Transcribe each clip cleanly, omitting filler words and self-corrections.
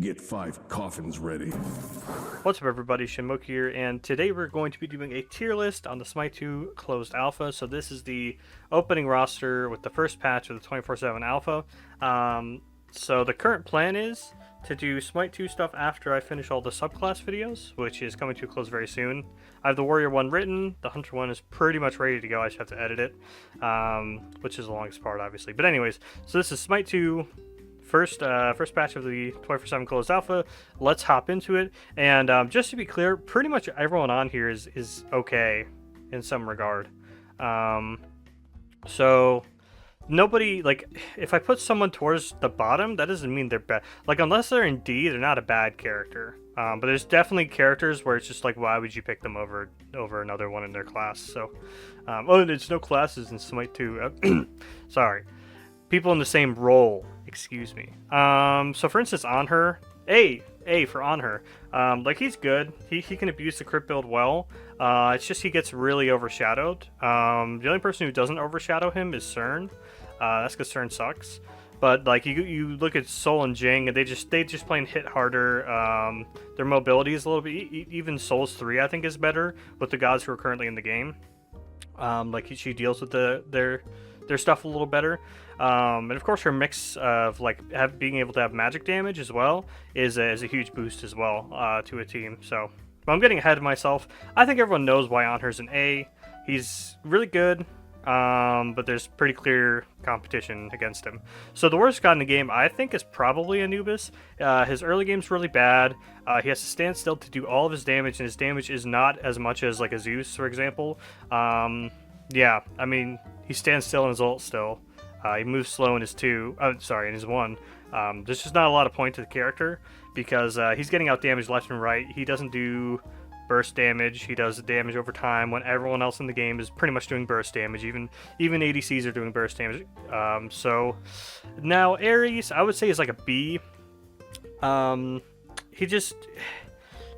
Get 5 coffins ready. What's up everybody, Shinmook here, and today we're going to be doing a tier list on the Smite 2 closed alpha. So this is the opening roster with the first patch of the 24/7 alpha. So the current plan is to do Smite 2 stuff after I finish all the subclass videos, which is coming to a close very soon. I have the Warrior one written, the Hunter one is pretty much ready to go, I just have to edit it, which is the longest part obviously. But anyways, so this is Smite 2, first batch of the 24/7 closed alpha. Let's hop into it. And just to be clear, pretty much everyone on here is okay in some regard. So nobody, like, if I put someone towards the bottom, that doesn't mean they're bad. Like, unless they're in D, they're not a bad character. But there's definitely characters where it's just like, why would you pick them over another one in their class? So, oh, there's no classes in Smite 2. Sorry. People in the same role, excuse me. So for instance, on her, A for on her. Like, he's good. He can abuse the crit build well. It's just he gets really overshadowed. The only person who doesn't overshadow him is CERN. That's because CERN sucks. But like you look at Sol and Jing, and they just plain hit harder. Their mobility is a little bit. Even Sol's 3 I think is better with the gods who are currently in the game. Like she deals with their stuff a little better. And of course her mix of like being able to have magic damage as well is a huge boost as well to a team. So, but I'm getting ahead of myself. I think everyone knows why Anher's an A. He's really good, but there's pretty clear competition against him. So the worst god in the game, I think, is probably Anubis. His early game's really bad. He has to stand still to do all of his damage, and his damage is not as much as like a Zeus, for example. Yeah, I mean, he stands still in his ult still. He moves slow in his 2. In his 1. There's just not a lot of point to the character because he's getting out damage left and right. He doesn't do burst damage. He does damage over time when everyone else in the game is pretty much doing burst damage. Even ADCs are doing burst damage. So now Ares, I would say, is like a B.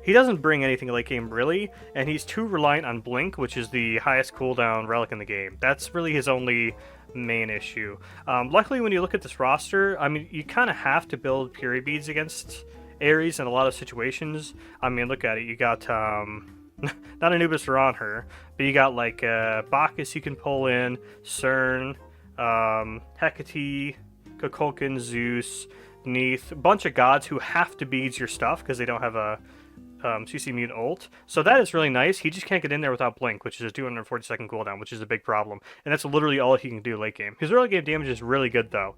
He doesn't bring anything late game, really, and he's too reliant on Blink, which is the highest cooldown relic in the game. That's really his only main issue. Luckily, when you look at this roster, I mean, you kind of have to build Fury Beads against Ares in a lot of situations. I mean, look at it. You got, not Anubis or on her, but you got, like, Bacchus you can pull in, CERN, Hecate, Kukulkan, Zeus, Neith, a bunch of gods who have to beads your stuff because they don't have a CC mute ult. So that is really nice. He just can't get in there without Blink, which is a 240-second cooldown, which is a big problem. And that's literally all he can do late game. His early game damage is really good, though.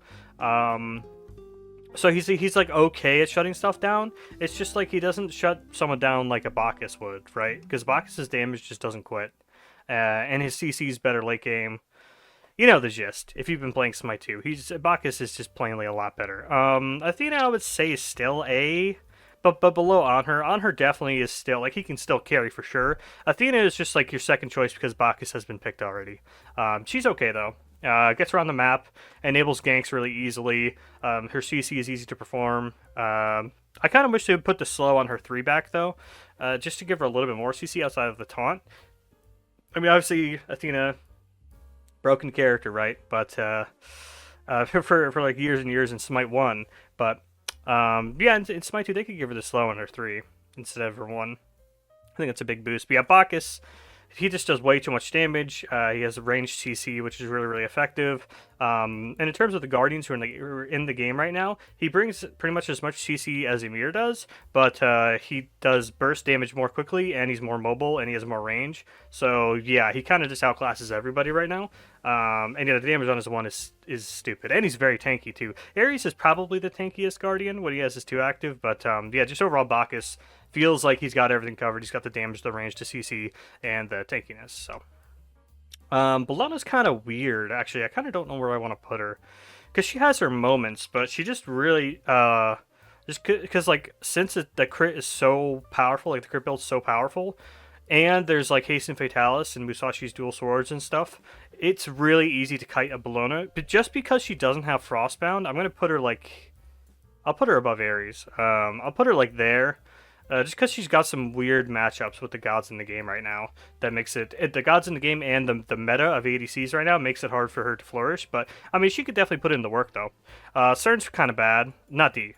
So he's like okay at shutting stuff down. It's just like he doesn't shut someone down like a Bacchus would, right? Because Bacchus's damage just doesn't quit. And his CC is better late game. You know the gist. If you've been playing Smite 2, Bacchus is just plainly a lot better. Athena, I would say, is still A. But below Anher definitely is still, like, he can still carry for sure. Athena is just like your second choice because Bacchus has been picked already. She's okay though. Gets around the map, enables ganks really easily. Her CC is easy to perform. I kind of wish they would put the slow on her 3 back though, just to give her a little bit more CC outside of the taunt. I mean, obviously Athena, broken character, right? But for like years and years in Smite 1, but. Yeah, in Smite 2, they could give her the slow on her 3 instead of her 1. I think that's a big boost. But yeah, Bacchus, he just does way too much damage. He has a ranged CC, which is really, really effective. And in terms of the Guardians who are in the game right now, he brings pretty much as much CC as Ymir does, but he does burst damage more quickly, and he's more mobile, and he has more range. So yeah, he kind of just outclasses everybody right now. And yeah, the damage on his 1 is stupid, and he's very tanky too. Ares is probably the tankiest Guardian when he has his 2 active, but yeah, just overall Bacchus feels like he's got everything covered. He's got the damage, the range, the CC, and the tankiness. So, Bellona's kind of weird, actually. I kind of don't know where I want to put her, because she has her moments, but she just really, just because like since the crit is so powerful, like the crit build's so powerful, and there's like Haste and Fatalis and Musashi's dual swords and stuff, it's really easy to kite a Bellona. But just because she doesn't have Frostbound, I'm gonna put her like, I'll put her above Ares. I'll put her like there. Just because she's got some weird matchups with the gods in the game right now that makes the gods in the game and the meta of ADCs right now makes it hard for her to flourish. But I mean, she could definitely put in the work though. CERN's kind of bad, not D.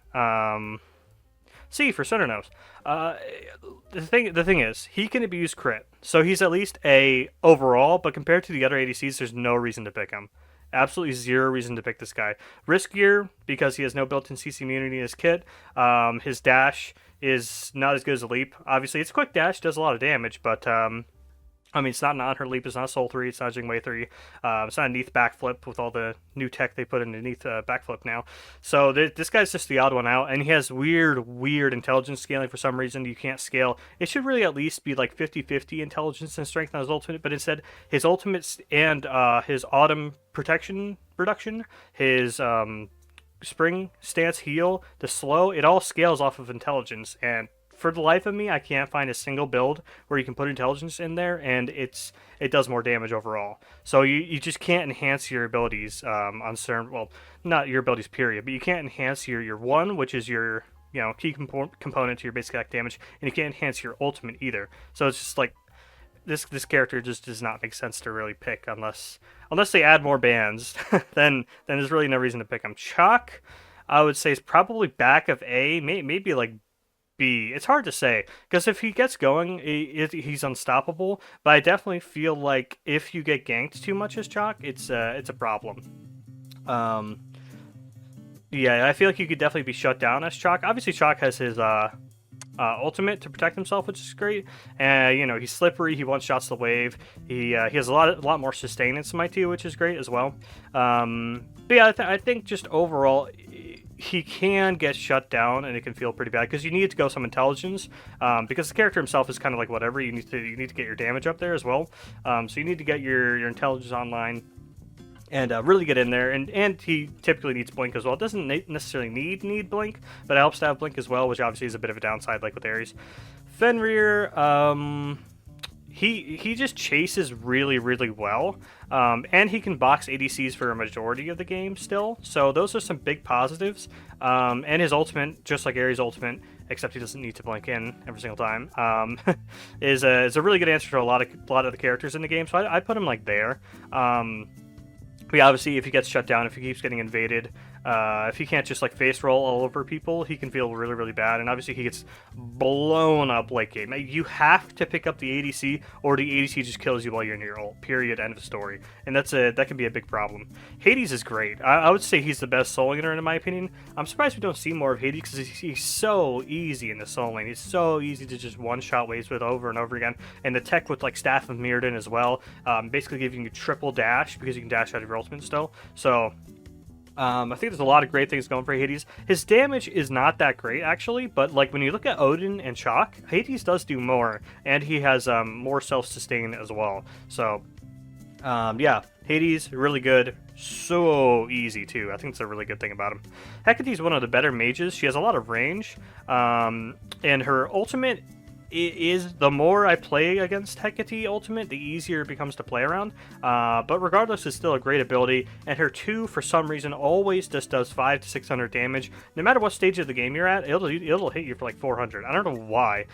C for center nose. The thing is, he can abuse crit, so he's at least a overall. But compared to the other ADCs, there's no reason to pick him. Absolutely zero reason to pick this guy. Riskier because he has no built-in CC immunity in his kit. His dash is not as good as a leap. Obviously, it's a quick dash, does a lot of damage, but I mean, it's not an on her leap, it's not a soul 3, it's not a Jingwei 3, it's not a Neath backflip with all the new tech they put underneath backflip now. So this guy's just the odd one out, and he has weird intelligence scaling for some reason you can't scale. It should really at least be like 50-50 intelligence and strength on his ultimate, but instead his ultimates and his autumn protection reduction, his spring stance heal, the slow, it all scales off of intelligence, and for the life of me, I can't find a single build where you can put intelligence in there and it does more damage overall. So you just can't enhance your abilities on certain, well, not your abilities period, but you can't enhance your one, which is your key component to your basic attack damage, and you can't enhance your ultimate either. So it's just like this character just does not make sense to really pick unless they add more bans. then there's really no reason to pick him. Chalk, I would say, is probably back of A, maybe like B. It's hard to say because if he gets going, he's unstoppable. But I definitely feel like if you get ganked too much as Chalk, it's a problem. Yeah, I feel like you could definitely be shut down as Chalk. Obviously, Chalk has his ultimate to protect himself, which is great. And he's slippery. He one shots the wave. He has a lot more sustain in Smite too, which is great as well. But yeah, I think just overall, he can get shut down and it can feel pretty bad because you need to go some intelligence because the character himself is kind of like whatever. You need to get your damage up there as well. So you need to get your intelligence online and really get in there. And he typically needs blink as well. It doesn't necessarily need blink, but it helps to have blink as well, which obviously is a bit of a downside like with Ares. Fenrir, he just chases really well, and he can box ADCs for a majority of the game still, so those are some big positives. And his ultimate, just like Ares' ultimate, except he doesn't need to blink in every single time, is a really good answer to a lot of the characters in the game, so I put him like there. But yeah, obviously, if he gets shut down, if he keeps getting invaded, if he can't just like face roll all over people, he can feel really bad. And obviously, he gets blown up late game. You have to pick up the ADC, or the ADC just kills you while you're in your ult. Period. End of story. And that can be a big problem. Hades is great. I would say he's the best soul laner in my opinion. I'm surprised we don't see more of Hades because he's so easy in the soul lane. He's so easy to just one-shot waves with over and over again. And the tech with like Staff of Mirrodin as well, basically giving you triple dash because you can dash out of your ultimate still. So I think there's a lot of great things going for Hades. His damage is not that great, actually, but like when you look at Odin and Chalk, Hades does do more, and he has more self-sustain as well. So, yeah, Hades, really good. So easy, too. I think it's a really good thing about him. Hecate's one of the better mages. She has a lot of range, and her ultimate is, the more I play against Hecate ultimate, the easier it becomes to play around. But regardless, it's still a great ability. And her 2, for some reason, always just does 500 to 600 damage. No matter what stage of the game you're at, it'll hit you for like 400. I don't know why.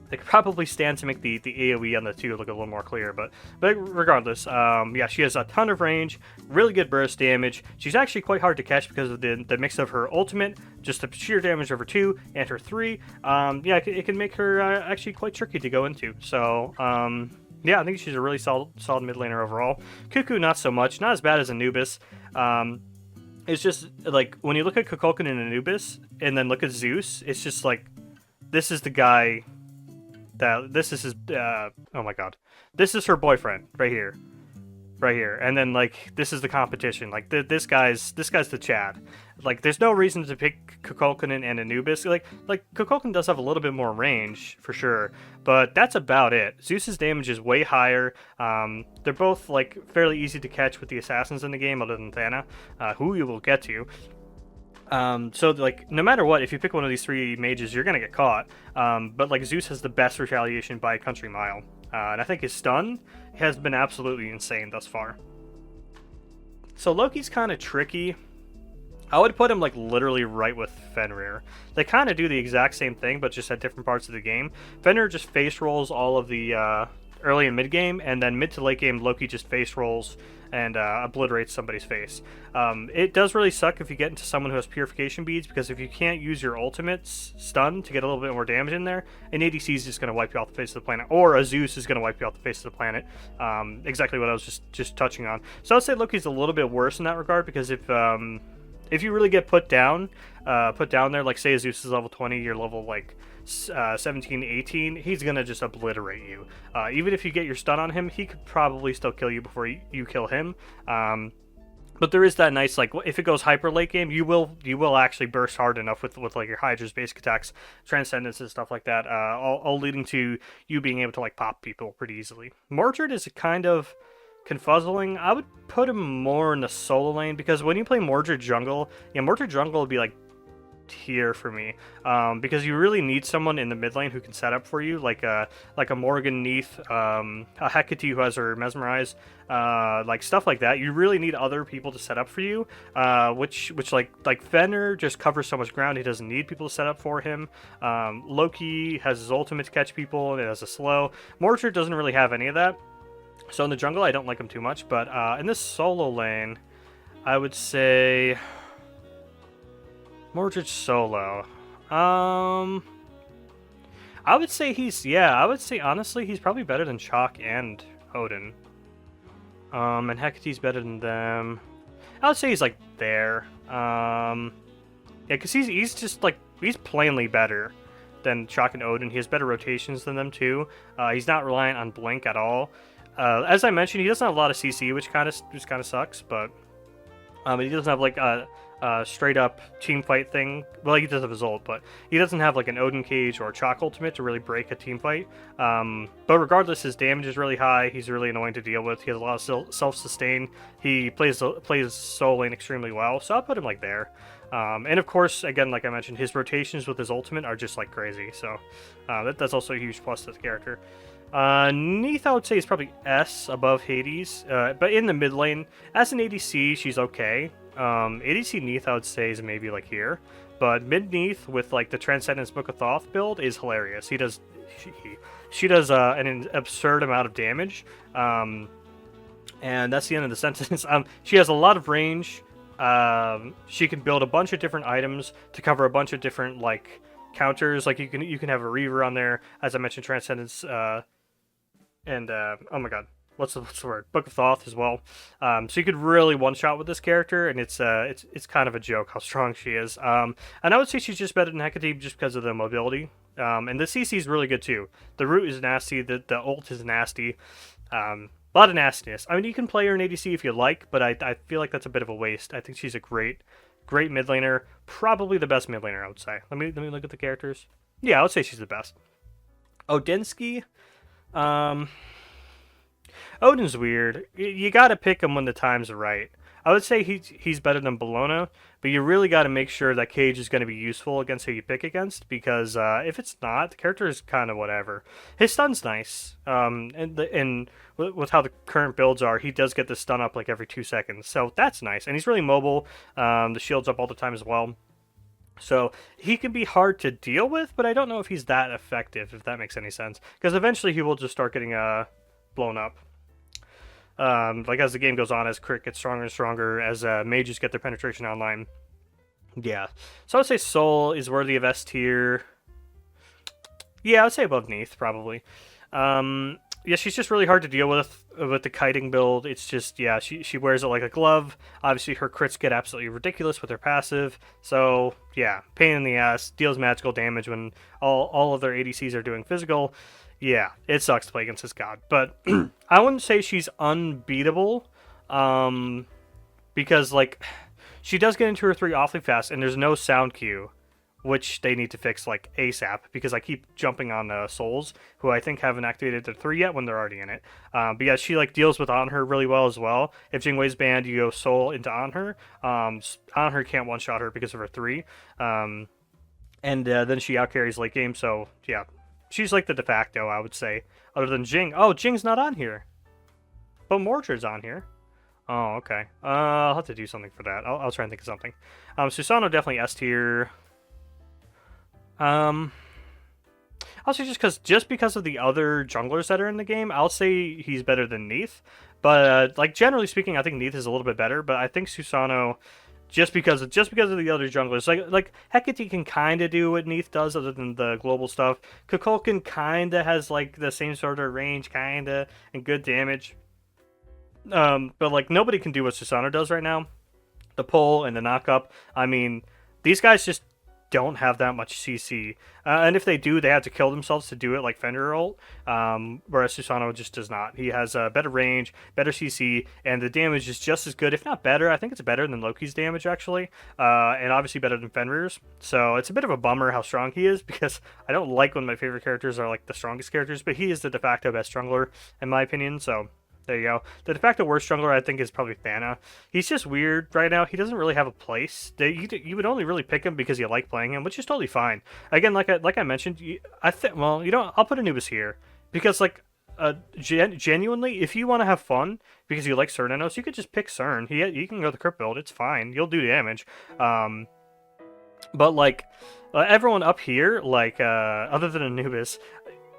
They could probably stand to make the AoE on the 2 look a little more clear, but regardless, yeah, she has a ton of range, really good burst damage. She's actually quite hard to catch because of the mix of her ultimate, just the sheer damage of her 2, and her 3. Yeah, it can make her actually quite tricky to go into. So, yeah, I think she's a really solid mid laner overall. Cuckoo, not so much, not as bad as Anubis. It's just like when you look at Kukulkan and Anubis, and then look at Zeus, it's just like this is the guy. This is his, oh my god. This is her boyfriend, right here. Right here. And then, like, this is the competition. Like, this guy's the Chad. Like, there's no reason to pick Kukulkan and Anubis. Like Kukulkan does have a little bit more range, for sure. But that's about it. Zeus's damage is way higher. They're both, like, fairly easy to catch with the assassins in the game, other than Thana, who we will get to. So, like, no matter what, if you pick one of these 3 mages, you're gonna get caught. But, like, Zeus has the best retaliation by a country mile. And I think his stun has been absolutely insane thus far. So Loki's kind of tricky. I would put him, like, literally right with Fenrir. They kind of do the exact same thing, but just at different parts of the game. Fenrir just face rolls all of the, early and mid game, and then mid to late game, Loki just face rolls and obliterates somebody's face. It does really suck if you get into someone who has purification beads, because if you can't use your ultimate's stun to get a little bit more damage in there, an ADC is just going to wipe you off the face of the planet, or a Zeus is going to wipe you off the face of the planet. Exactly what I was just touching on. So I'd say Loki's a little bit worse in that regard, because if you really get put down there, like say Zeus is level 20, you're level like 17, 18, he's gonna just obliterate you. Even if you get your stun on him, he could probably still kill you before you kill him. But there is that nice, like, if it goes hyper late game, you will actually burst hard enough with like your Hydra's basic attacks, Transcendence and stuff like that, all leading to you being able to like pop people pretty easily. Mordred is a kind of confuzzling. I would put him more in the solo lane, because when you play Mordred jungle, Mordred jungle would be like tier for me, because you really need someone in the mid lane who can set up for you, like a Morgan Neath, a Hecate who has her mesmerize, like stuff like that. You really need other people to set up for you, which like Fenrir just covers so much ground, he doesn't need people to set up for him. Loki has his ultimate to catch people, and it has a slow. Mordred doesn't really have any of that, so in the jungle I don't like him too much, but in this solo lane I would say Mordred solo. I would say honestly he's probably better than Chalk and Odin. And Hecate's better than them. I would say he's like there. Yeah, because he's just like, he's plainly better than Chalk and Odin. He has better rotations than them too. He's not reliant on Blink at all. As I mentioned, he doesn't have a lot of CC, which kind of sucks, but he doesn't have like a straight up team fight thing. Well, he does have his ult, but he doesn't have like an Odin cage or a Chalk ultimate to really break a team fight. But regardless, his damage is really high. He's really annoying to deal with. He has a lot of self-sustain. He plays solo lane extremely well, so I'll put him like there. And of course, again, like I mentioned, his rotations with his ultimate are just like crazy. So that's also a huge plus to the character. Neath, I would say, is probably S above Hades, but in the mid lane, as an ADC, she's okay. ADC Neath, I would say, is maybe like here, but mid Neath with like the Transcendence Book of Thoth build is hilarious. She does an absurd amount of damage, and that's the end of the sentence. She has a lot of range. She can build a bunch of different items to cover a bunch of different like counters. Like you can have a Reaver on there, as I mentioned, Transcendence, and oh my god, what's the word? Book of Thoth as well. So you could really one shot with this character, and it's kind of a joke how strong she is. And I would say she's just better than Hecate just because of the mobility. And the CC is really good too. The root is nasty. The ult is nasty. A lot of nastiness. I mean, you can play her in ADC if you like, but I feel like that's a bit of a waste. I think she's a great mid laner, probably the best mid laner, I would say. Let me look at the characters. Yeah, I would say she's the best. Odinsky, Odin's weird. You got to pick him when the time's right. I would say he's better than Bologna, but you really got to make sure that Cage is going to be useful against who you pick against, because if it's not, the character is kind of whatever. His stun's nice, and with how the current builds are, he does get the stun up like every 2 seconds, so that's nice, and he's really mobile. The shield's up all the time as well, so he can be hard to deal with, but I don't know if he's that effective, if that makes any sense, because eventually he will just start getting blown up. Like as the game goes on, as Crit gets stronger and stronger, as mages get their penetration online. Yeah, so I would say Soul is worthy of S tier. Yeah, I would say above Neath, probably. Yeah, she's just really hard to deal with the kiting build. It's just, yeah, she wears it like a glove. Obviously, her crits get absolutely ridiculous with her passive. So, yeah, pain in the ass. Deals magical damage when all of their ADCs are doing physical. Yeah, it sucks to play against this god. But I wouldn't say she's unbeatable, because, like, she does get into her 3 awfully fast, and there's no sound cue, which they need to fix, like, ASAP, because I keep jumping on Souls, who I think haven't activated their 3 yet when they're already in it. But yeah, she, like, deals with on her really well as well. If Jingwei's banned, you go Soul into on her. On her can't one-shot her because of her 3. And then she outcarries late game, so, yeah. She's like the de facto, I would say, other than Jing. Oh, Jing's not on here. But Mordred's on here. Oh, okay. I'll have to do something for that. I'll try and think of something. Susano definitely S tier. I I'll say just because of the other junglers that are in the game, I'll say he's better than Neith. But like generally speaking, I think Neith is a little bit better. But I think Susano, just because of the other junglers, like Hecate can kind of do what Neith does, other than the global stuff. Kukulkan kind of has like the same sort of range, kind of, and good damage. But like nobody can do what Susano does right now. The pull and the knock up. I mean, these guys just don't have that much CC, and if they do, they have to kill themselves to do it, like Fenrir ult. Whereas Susano just does not. He has a better range, better CC, and the damage is just as good, if not better. I think it's better than Loki's damage actually, and obviously better than Fenrir's. So it's a bit of a bummer how strong he is, because I don't like when my favorite characters are like the strongest characters, but he is the de facto best jungler in my opinion. So there you go. The de facto worst jungler, I think, is probably Thana. He's just weird right now. He doesn't really have a place. You would only really pick him because you like playing him, which is totally fine. Again, like I mentioned, well, I'll put Anubis here because like genuinely, if you want to have fun because you like Cernanos, you could just pick Cern. He can go the crypt build. It's fine. You'll do damage. But like everyone up here, like other than Anubis,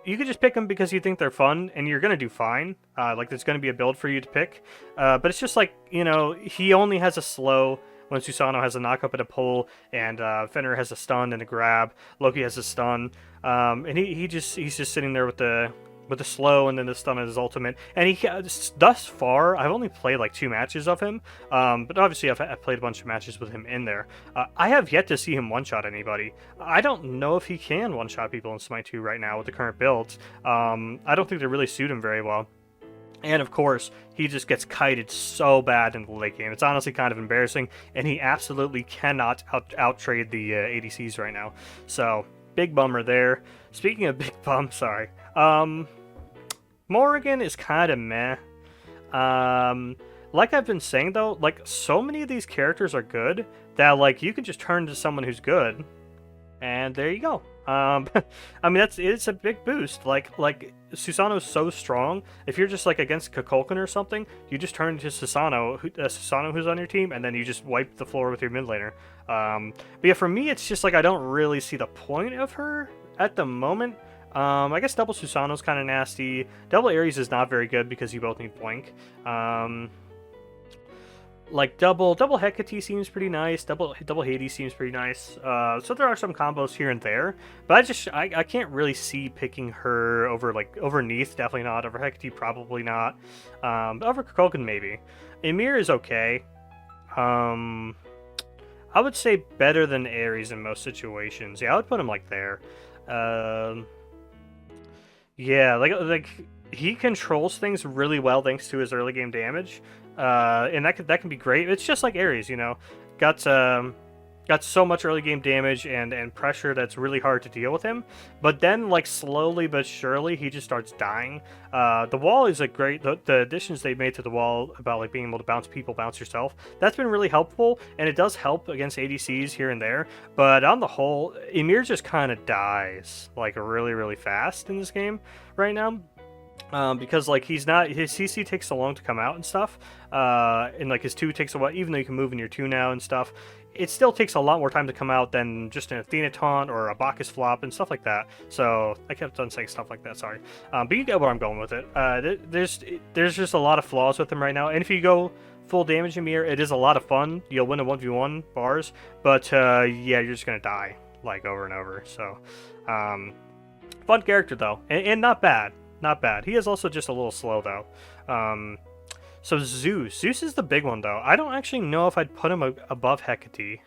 you could just pick them because you think they're fun, and you're gonna do fine. Like there's gonna be a build for you to pick, but it's just like, you know, he only has a slow when Susano has a knock up and a pull, and Fenrir has a stun and a grab. Loki has a stun, and he's just sitting there with the slow and then the stun of his ultimate. And he thus far, I've only played like 2 matches of him, but obviously I've played a bunch of matches with him in there. I have yet to see him one-shot anybody. I don't know if he can one-shot people in Smite 2 right now with the current builds. I don't think they really suit him very well. And of course, he just gets kited so bad in the late game. It's honestly kind of embarrassing, and he absolutely cannot out-trade the ADCs right now. So, big bummer there. Speaking of big bum, sorry. Morrigan is kind of meh. Like I've been saying though, like so many of these characters are good that like you can just turn to someone who's good, and there you go. I mean it's a big boost. Like Susano's so strong. If you're just like against Kukulkan or something, you just turn to Susano who's on your team, and then you just wipe the floor with your mid laner. But yeah, for me it's just like I don't really see the point of her at the moment. I guess double Susano's kind of nasty. Double Ares is not very good because you both need Blink. Like double Hecate seems pretty nice. Double Hades seems pretty nice. So there are some combos here and there, but I can't really see picking her over Neith. Definitely not. Over Hecate, probably not. Over Kukulkan, maybe. Ymir is okay. I would say better than Ares in most situations. Yeah, I would put him like there. Yeah, like he controls things really well thanks to his early game damage, and that can be great. It's just like Ares, you know, got so much early game damage and pressure that's really hard to deal with him. But then, like slowly but surely, he just starts dying. The wall is a great. The additions they made to the wall about like being able to bounce people, bounce yourself. That's been really helpful, and it does help against ADCs here and there. But on the whole, Ymir just kind of dies like really fast in this game right now. Because like his CC takes so long to come out and stuff, and like his 2 takes a while, even though you can move in your 2 now and stuff. It still takes a lot more time to come out than just an Athena taunt or a Bacchus flop and stuff like that. So I kept on saying stuff like that, sorry. But you get where I'm going with it. There's just a lot of flaws with him right now. And if you go full damage Ymir, it is a lot of fun. You'll win a 1v1 bars. But yeah, you're just going to die like over and over. So fun character though. And not bad. Not bad. He is also just a little slow though. So Zeus is the big one though. I don't actually know if I'd put him above Hecate.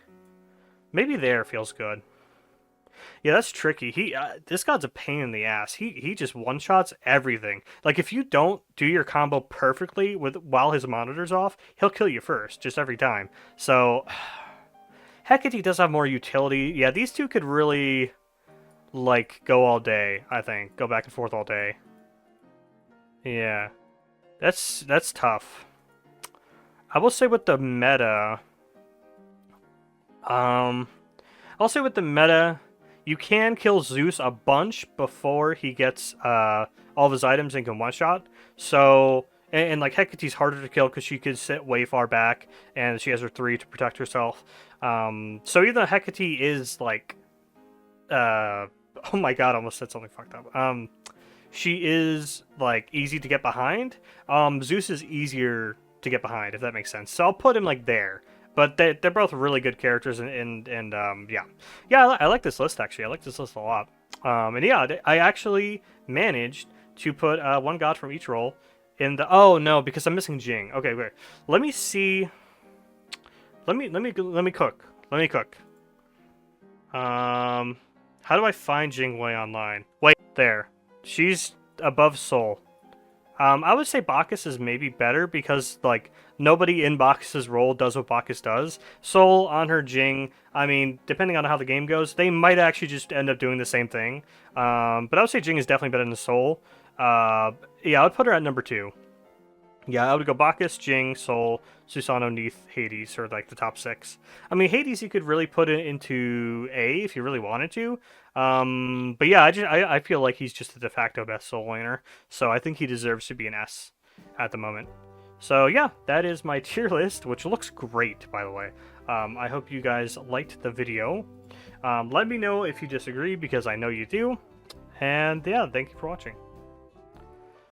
Maybe there feels good. Yeah, that's tricky. This god's a pain in the ass. He just one-shots everything. Like if you don't do your combo perfectly while his monitor's off, he'll kill you first, just every time. So Hecate does have more utility. Yeah, these two could really like go all day, I think. Go back and forth all day. Yeah. That's tough. I will say with the meta, you can kill Zeus a bunch before he gets all of his items and can one-shot. So, and like Hecate's harder to kill because she could sit way far back and she has her 3 to protect herself. So even though Hecate is like Oh my god, I almost said something fucked up. She is like easy to get behind. Zeus is easier to get behind, if that makes sense. So I'll put him like there. But they're both really good characters, and yeah, I like this list actually. I like this list a lot. And yeah, I actually managed to put one god from each role in the. Oh no, because I'm missing Jing. Okay, wait. Let me see. Let me cook. Let me cook. How do I find Jing Wei online? Wait, there. She's above Soul. I would say Bacchus is maybe better because, like, nobody in Bacchus's role does what Bacchus does. Soul on her Jing, I mean, depending on how the game goes, they might actually just end up doing the same thing. But I would say Jing is definitely better than Soul. Yeah, I would put her at number 2. Yeah, I would go Bacchus, Jing, Soul, Susano, Neith, Hades, or like the top 6. I mean, Hades you could really put it into A if you really wanted to. But yeah, I feel like he's just the de facto best Soul laner, so I think he deserves to be an S at the moment. So yeah, that is my tier list, which looks great, by the way. I hope you guys liked the video. Let me know if you disagree, because I know you do. And yeah, thank you for watching.